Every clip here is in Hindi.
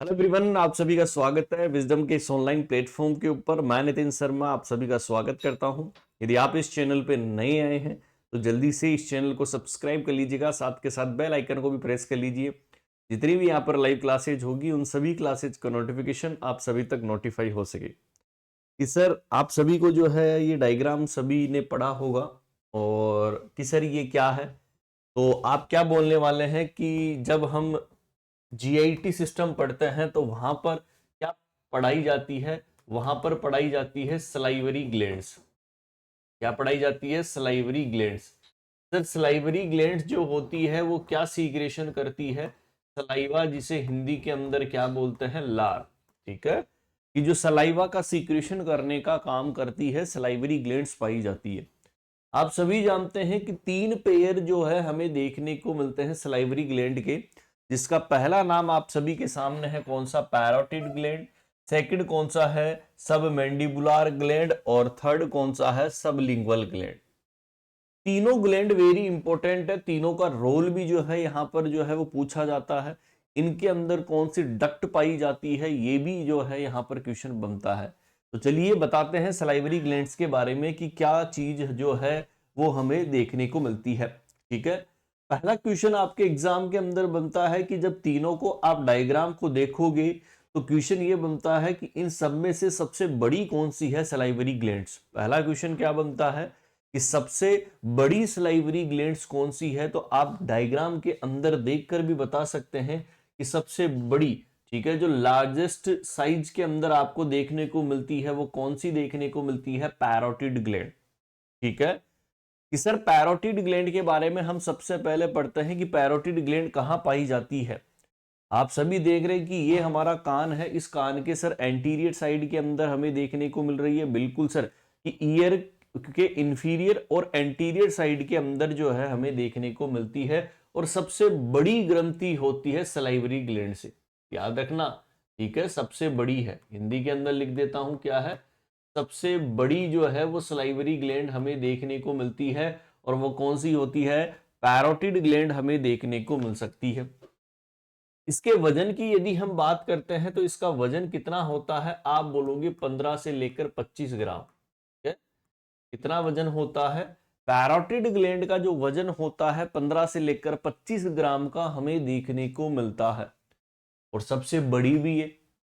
हेलो एवरीवन, आप सभी का स्वागत है विजडम के इस ऑनलाइन प्लेटफॉर्म के ऊपर। मैं नितिन शर्मा आप सभी का स्वागत करता हूं। यदि आप इस चैनल पे नए आए हैं तो जल्दी से इस चैनल को सब्सक्राइब कर लीजिएगा, साथ के साथ बेल आइकन को भी प्रेस कर लीजिए। जितनी भी यहाँ पर लाइव क्लासेज होगी उन सभी क्लासेज का नोटिफिकेशन आप सभी तक नोटिफाई हो सके। कि सर आप सभी को जो है ये डायग्राम सभी ने पढ़ा होगा और कि सर ये क्या है, तो आप क्या बोलने वाले हैं कि जब हम जीआईटी सिस्टम पढ़ते हैं तो वहां पर क्या पढ़ाई जाती है? वहां पर पढ़ाई जाती है सलाइवरी ग्लैंड्स। क्या पढ़ाई जाती है? Salivary glands. Sir salivary glands जो होती है वो क्या सीक्रेशन करती है? सलाइवा, जिसे हिंदी के अंदर क्या बोलते हैं? लार। ठीक है, कि जो सलाइवा का सीक्रेशन करने का काम करती है सलाइवरी ग्लैंड्स पाई जाती है। आप सभी जानते हैं कि तीन पेयर जो है हमें देखने को मिलते हैं सलाइवरी ग्लैंड के, जिसका पहला नाम आप सभी के सामने है कौन सा? Parotid gland. सेकंड कौन सा है? सब मैंडिबुलर ग्लैंड। और थर्ड कौन सा है? Sublingual gland. तीनों ग्लैंड वेरी इंपॉर्टेंट है, तीनों का रोल भी जो है यहाँ पर जो है वो पूछा जाता है। इनके अंदर कौन सी डक्ट पाई जाती है ये भी जो है यहाँ पर क्वेश्चन बनता है। तो चलिए बताते हैं सलाइवरी ग्लैंड्स के बारे में कि क्या चीज जो है वो हमें देखने को मिलती है। ठीक है, पहला क्वेश्चन आपके एग्जाम के अंदर बनता है कि जब तीनों को आप डायग्राम को देखोगे तो क्वेश्चन ये बनता है कि इन सब में से सबसे बड़ी कौन सी है सलाइवरी ग्लैंड्स। पहला क्वेश्चन क्या बनता है कि सबसे बड़ी सलाइवरी ग्लैंड्स कौन सी है, तो आप डायग्राम के अंदर देखकर भी बता सकते हैं कि सबसे बड़ी, ठीक है, जो लार्जेस्ट साइज के अंदर आपको देखने को मिलती है वो कौन सी देखने को मिलती है? Parotid gland. ठीक है, कि सर पैरोटिड ग्लैंड के बारे में हम सबसे पहले पढ़ते हैं कि पैरोटिड ग्लैंड कहां पाई जाती है। आप सभी देख रहे हैं कि ये हमारा कान है, इस कान के सर एंटीरियर साइड के अंदर हमें देखने को मिल रही है। बिल्कुल सर, कि ईयर के इंफीरियर और एंटीरियर साइड के अंदर जो है हमें देखने को मिलती है। और सबसे बड़ी ग्रंथि होती है सलाइवरी ग्लैंड से, याद रखना। ठीक है, सबसे बड़ी है, हिंदी के अंदर लिख देता हूं क्या है, सबसे बड़ी जो है वो सलाइवरी ग्लैंड हमें देखने को मिलती है। और वो कौन सी होती है? पैरोटिड ग्लैंड हमें देखने को मिल सकती है। इसके वजन की यदि हम बात करते हैं तो इसका वजन कितना होता है? आप बोलोगे 15 से लेकर 25 ग्राम। ठीक है, कितना वजन होता है? पैरोटिड ग्लैंड का जो वजन होता है 15 से लेकर 25 ग्राम का हमें देखने को मिलता है, और सबसे बड़ी भी है।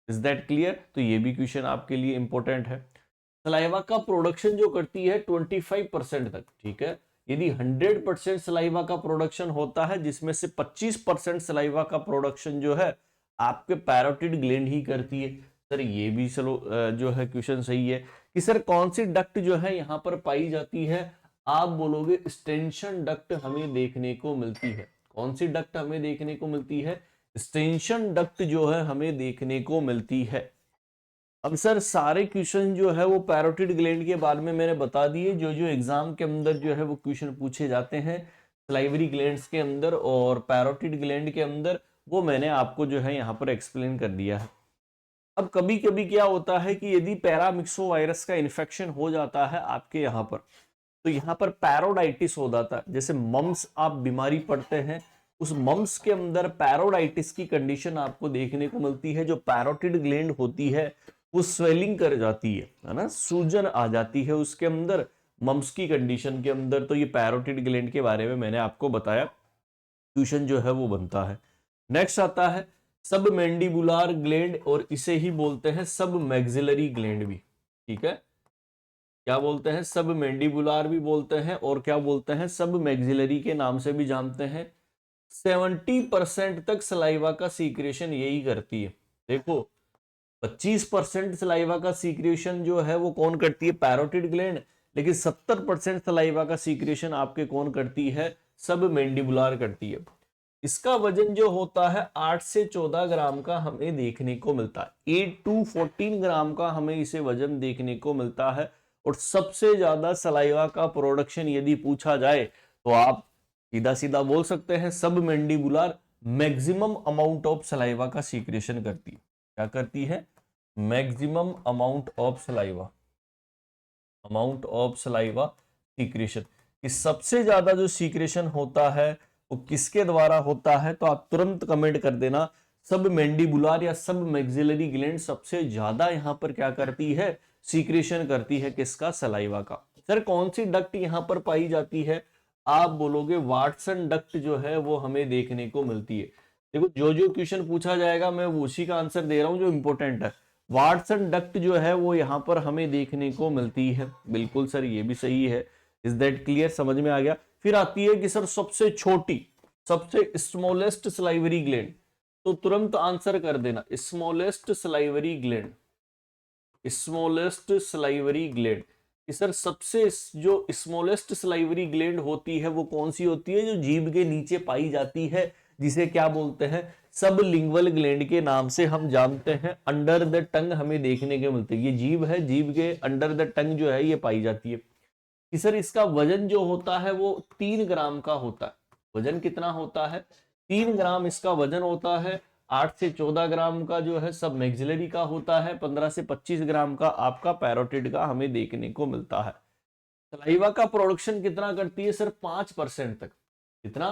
Is that clear? तो ये भी क्वेश्चन आपके लिए इंपॉर्टेंट है। सलाइवा का प्रोडक्शन जो करती है 25% तक। ठीक है, यदि 100% सलाइवा का प्रोडक्शन होता है जिसमें से 25% सलाइवा का प्रोडक्शन जो है आपके पैरोटिड ग्लैंड ही करती है। सर ये भी चलो जो है क्वेश्चन सही है। कि सर कौन सी डक्ट जो है यहां पर पाई जाती है? आप बोलोगे स्टेंशन डक्ट हमें देखने को मिलती है। कौन सी डक्ट हमें देखने को मिलती है? स्टेंशन डक्ट जो है हमें देखने को मिलती है। अब सर सारे क्वेश्चन जो है वो पैरोटिड ग्लैंड के बारे में मैंने बता दिए, जो जो एग्जाम के अंदर जो है वो क्वेश्चन पूछे जाते हैं सलाइवरी ग्लैंड्स के अंदर और पैरोटिड ग्लैंड के अंदर, वो मैंने आपको जो है यहाँ पर एक्सप्लेन कर दिया है। अब कभी कभी क्या होता है कि यदि पैरामिक्सो वायरस का इन्फेक्शन हो जाता है आपके यहाँ पर, तो यहाँ पर पैरोडाइटिस हो जाता है। जैसे मम्स आप बीमारी पड़ते हैं, उस मम्स के अंदर पैरोडाइटिस की कंडीशन आपको देखने को मिलती है। जो पैरोटिड ग्लैंड होती है वो स्वेलिंग कर जाती है ना, सूजन आ जाती है उसके अंदर मम्स की कंडीशन के अंदर। तो ये पैरोटिड ग्लैंड के बारे में मैंने आपको बताया, ट्यूशन जो है वो बनता है। नेक्स्ट आता है सब मैंडिबुलर ग्लैंड, और इसे ही बोलते हैं सब मैक्सिलरी ग्लैंड भी। ठीक है, क्या बोलते हैं? सब मैंडिबुलर भी बोलते हैं और क्या बोलते हैं? सब मैक्सिलरी के नाम से भी जानते हैं। 70% तक सलाइवा का सीक्रेशन यही करती है। देखो, 25% सलाइवा का सीक्रेशन जो है वो कौन करती है? Parotid gland. लेकिन 70% सलाइवा का सीक्रेशन आपके कौन करती है? सब मैंडिबुलर करती है। इसका वजन जो होता है 8 से 14 ग्राम का हमें देखने को मिलता है। 8 to 14 ग्राम का हमें इसे वजन देखने को मिलता है। और सबसे ज्यादा सलाइवा का प्रोडक्शन यदि पूछा जाए तो आप सीधा सीधा बोल सकते हैं सब mandibular maximum amount of saliva का सीक्रेशन करती है। क्या करती है? Maximum amount of saliva, amount of saliva secretion. इस सबसे ज्यादा जो सीक्रेशन होता है वो किसके द्वारा होता है? तो आप तुरंत कमेंट कर देना सब मैंडिबुलर या सब मैक्सिलरी ग्लैंड सबसे ज्यादा यहां पर क्या करती है, सीक्रेशन करती है किसका, सलाइवा का। सर कौन सी डक्ट यहां पर पाई जाती है, आप बोलोगे वाटसन डक्ट जो है वो हमें देखने को मिलती है। देखो जो क्वेश्चन पूछा जाएगा मैं उसी का आंसर दे रहा हूं जो इंपॉर्टेंट है। वाटसन डक्ट जो है वो यहाँ पर हमें देखने को मिलती है। बिल्कुल सर ये भी सही है। इज दैट क्लियर, समझ में आ गया। फिर आती है कि सर सबसे छोटी, सबसे स्मॉलेस्ट सलाइवरी ग्लैंड, तो तुरंत आंसर कर देना smallest salivary gland, smallest salivary gland. Sir सबसे जो स्मॉलेस्ट सलाइवरी ग्लैंड होती है वो कौन सी होती है, जो जीभ के नीचे पाई जाती है, जिसे क्या बोलते हैं, सब लिंगवल ग्लैंड के नाम से हम जानते हैं। अंडर द टंग हमें देखने के मिलते हैं, ये जीभ है, जीभ के अंडर द टंग जो है ये पाई जाती है। कि सर इसका वजन जो होता है वो 3 ग्राम का होता है। वजन कितना होता है, 3 ग्राम इसका वजन होता है। 8 से 14 ग्राम का जो है सब मैक्सिलरी का होता है, 15 से 25 ग्राम का आपका पैरोटिड का हमें देखने को मिलता है। सलाइवा का प्रोडक्शन कितना करती है सर, 5% तक। कितना,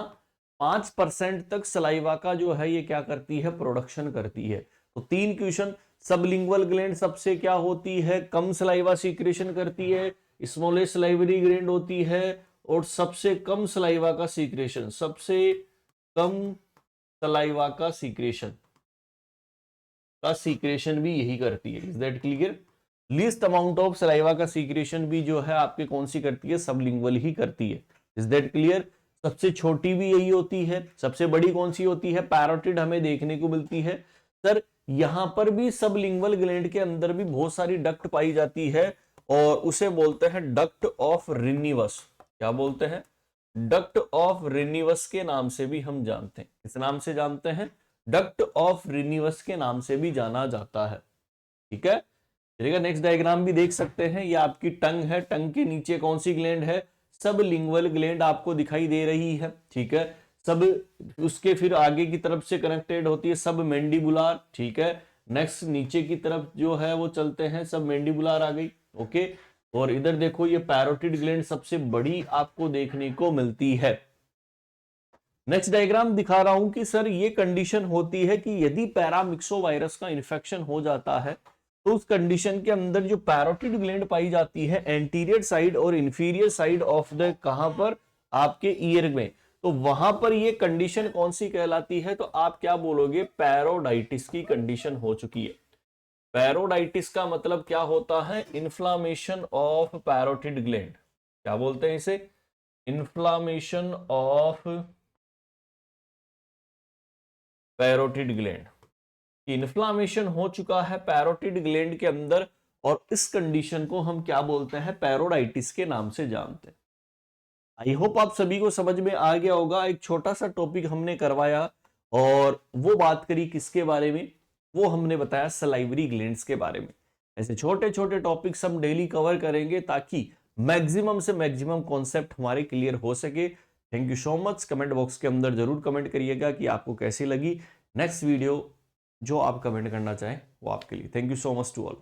5% तक सलाइवा का जो है ये क्या करती है, प्रोडक्शन करती है। तो 3 क्वेश्चन, सबलिंगुअल ग्लैंड सबसे क्या होती है, कम सलाइवा सीक्रेशन करती है, स्मॉलेस्ट सलाइवरी ग्लैंड होती है, और सबसे कम सलाइवा का सीक्रेशन, सबसे कम सलाइवा का सीक्रेशन भी यही करती है। Is that clear. Least amount of saliva का सीक्रेशन भी जो है आपके कौन सी करती है, सबलिंगुअल ही करती है। Is that clear. सबसे छोटी भी यही होती है, सबसे बड़ी कौन सी होती है, पैरोटिड हमें देखने को मिलती है। सर यहां पर भी सबलिंगुअल ग्लैंड के अंदर भी बहुत सारी डक्ट पाई जाती है, और उसे बोलते हैं डक्ट ऑफ रिनिवस। क्या बोलते हैं, डक्ट ऑफ रिनिवस के नाम से भी हम जानते हैं। किस नाम से जानते हैं, डक्ट ऑफ रिनिवस के नाम से भी जाना जाता है। ठीक है, चलिएगा नेक्स्ट डायग्राम भी देख सकते हैं। ये आपकी टंग है, टंग के नीचे कौन सी ग्लैंड है, सब लिंगुअल ग्लैंड आपको दिखाई दे रही है। ठीक है, सब उसके फिर आगे की तरफ से कनेक्टेड होती है सब मैंडिबुलर। ठीक है, नेक्स्ट नीचे की तरफ जो है वो चलते हैं, सब मैंडिबुलर आ गई। ओके, और इधर देखो ये पैरोटिड ग्लैंड सबसे बड़ी आपको देखने को मिलती है। नेक्स्ट डायग्राम दिखा रहा हूं कि सर ये कंडीशन होती है कि यदि पैरामिक्सोवायरस का इन्फेक्शन हो जाता है तो उस कंडीशन के अंदर जो पैरोटिड ग्लैंड पाई जाती है एंटीरियर साइड और इंफीरियर साइड ऑफ द, कहां पर, आपके ईयर में, तो वहां पर ये कंडीशन कौन सी कहलाती है, तो आप क्या बोलोगे, पैरोडाइटिस की कंडीशन हो चुकी है। पैरोडाइटिस का मतलब क्या होता है, इन्फ्लामेशन ऑफ पैरोटिड ग्लैंड। क्या बोलते हैं इसे, inflammation of parotid gland. Inflammation हो चुका है पैरोटिड ग्लैंड के अंदर, और इस कंडीशन को हम क्या बोलते हैं, पैरोडाइटिस के नाम से जानते हैं। आई होप आप सभी को समझ में आ गया होगा। एक छोटा सा टॉपिक हमने करवाया, और वो बात करी किसके बारे में, वो हमने बताया सलाइवरी ग्लैंड्स के बारे में। ऐसे छोटे छोटे टॉपिक्स हम डेली कवर करेंगे ताकि मैक्सिमम से मैक्सिमम कॉन्सेप्ट हमारे क्लियर हो सके। Thank you so much. Comment box के अंदर जरूर कमेंट करिएगा कि आपको कैसी लगी नेक्स्ट वीडियो। जो आप कमेंट करना चाहें वो आपके लिए। Thank you so much to all.